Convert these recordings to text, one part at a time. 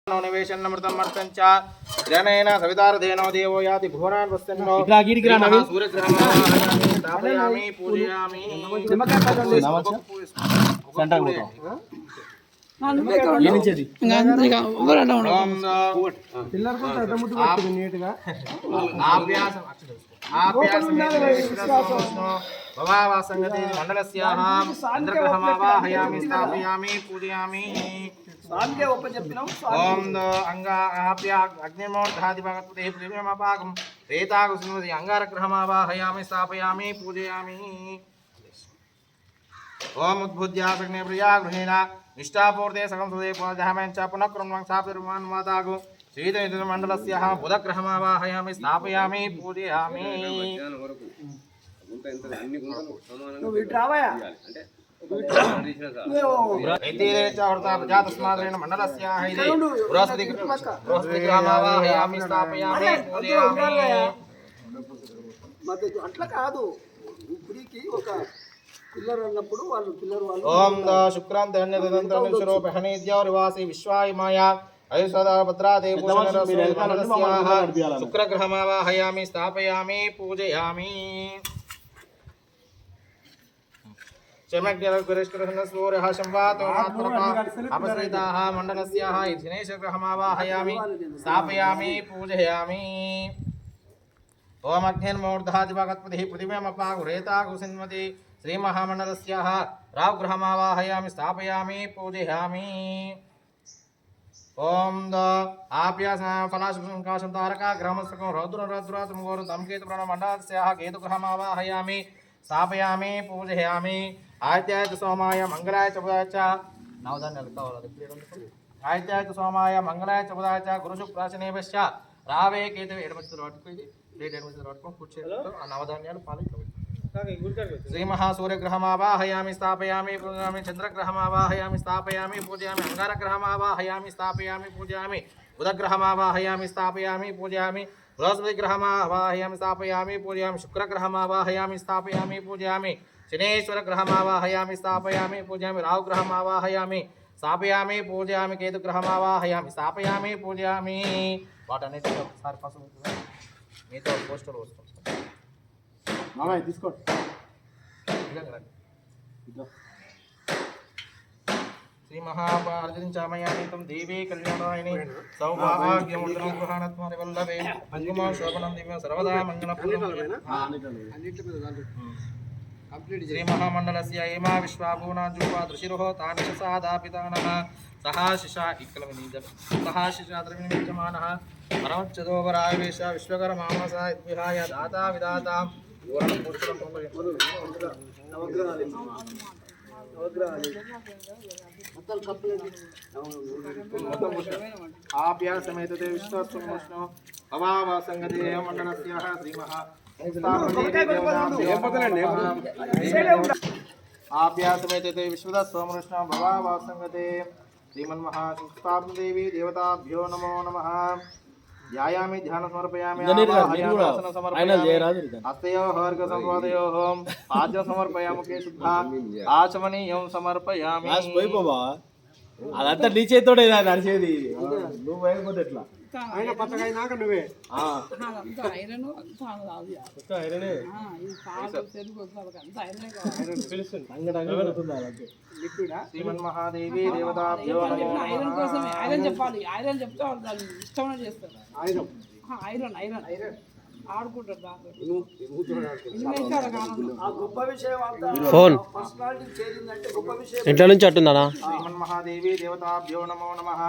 नवनिवेशन्नमृतं मर्तञ्च जनेन सवितारधेनो देवो याति भुवनान् वस्तन्नो सूर्यग्रहं स्थापयामि पूजयामि भवावासंगते मंडलस्याः इंद्रग्रहमावाहयामि स्थापयामि पूजयामि ओम अंगा आप्या अग्निमोर्धादिभगवते प्रेममापाकं रेताकुसुमति अंगारग्रहमावाहयामि स्थापयामि पूजयामि ओम उद्बुद्ध्याग्ने प्रिया गृहेण निष्ठापूर्ते सकं सुदे पूजयामि च पुनः क्रमं साप्तर्मान् मातागु श्रीधरमण्डलस्याः बुधग्रहमावाहयामि स्थापयामि पूजयामि అట్లా కాదు ఇప్పటికి ఒక పిల్లర్ అన్నప్పుడు వాళ్ళు పిల్లర్ వాళ్ళు ఓం శుక్రాంత అన్యదంతం శురోపహనీద్యౌర్వాసి విశ్వాయమాయ ఐసదా భద్రాదే పూజనరస్యాః శుక్రగ్రహమావాహయామి స్థాపయామి పూజయామి चमग्यरगुरेश्वरः संवातो अपसृताः मंडलस्याः दिनेशग्रहमावाहयामि स्थापयामि पूजयामि ओम अग्निर्मूर्धादिभगवद्भिः पृथिवीमपागुरेतागुसिन्वति श्रीमहामण्डलस्याः रावग्रहमावाहयामि स्थापयामि पूजयामि ओम आप्यासफलाशंकाशं तारका ग्रहमस्तकं रौद्ररद्रातं घोरं धमकेतुप्रणमण्डलस्याः केतुग्रहमावाहयामि स्थापयामि पूजयामि आदित्याय सोमाय मंगलाय च बुधाय च नवधान्याలు కావాలి आदित्याय सोमाय मंगलाय च बुधाय च गुरुशुक्राशनेवश्च रावे केतु एडमति रोटको ఇది డేట్ ఎడమతి రోటको కూర్చేతో ఆ నవధాన్యాలు పాలికలు श्री महासूर्यग्रहमावाहयामि स्थापयामि पूजयामि चंद्रग्रहमावाहयामि स्थापयामि पूजयामि अंगारग्रहमावाहयामि स्थापयामि पूजयामि बुधग्रहमावाहयामि स्थापयामि पूजयामि बृहस्पतिग्रहमावाहयामि स्थापयामि पूजयामि शुक्रग्रहमावाहयामि स्थापयामि पूजयामि शनेश्वरग्रहमावाहयामि स्थापयामि पूजयामि राहुग्रहमावाहयामि स्थापयामि पूजयामि केतुग्रहमावाहयामि स्थापयामि पूजयामि వాటన్నిటిని ఒకసారి పసుపు మీతో పోస్టర్ వస్తుంది మామయ్య తీసుకో श्री महापार्जनिचामयानितं देवी कल्याणायिनी सौभाग्यमुद्रं गृहाणत्मानि वल्लभे अंगुमा शोभनं दिव्यं सर्वदा मंगलपूर्णं श्री महामण्डलस्य एमा विश्वाभूना जुपा दृशिरोः तानिशसादापितानः सहाशिषा इक्कलमिनीजं सहाशिषाद्रविनिजमानः परमच्चदोवरायवेश विश्वकर्मामसा विहाय दाता विदातां आप्या समेत विश्वस्वष्णो अवावासंगते मंडलस्याः श्रीमः आप्या समेत विश्वस्वष्णो भवावासंगते श्रीमन्महासंस्थापनदेवी देवताभ्यो नमो नमः ध्यायामि ध्यान समर्पयामि हस्तयोः अर्घ संवादयोः आद्य समर्पयामि के शुद्धा आचमनीयं समर्पयामि అదంతా నీ చేతితోటే నడిచేది నువ్వు వేయకపోతే ఎట్లా ఆయన పచ్చగా అయినాక నువ్వే శ్రీమన్మహాదేవి దేవతాభ్యో చెప్పాలి ఐరన్ చెప్తే వాళ్ళు ఇష్టం చేస్తారు ఐరన్ ఐరన్ ఐరన్ ఫోన్ ఇంట్లో నుంచి అట్టుందా మహాదేవి దేవతాభ్యో నమో నమః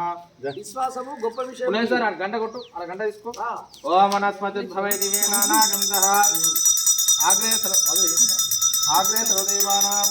విశ్వాసము గొప్ప విషయం సార్ గంట కొట్టు అర గంట తీసుకో ఓం వనస్పతి భవే దివేనానాగంతః ఆగ్రే సర్వదేవానాం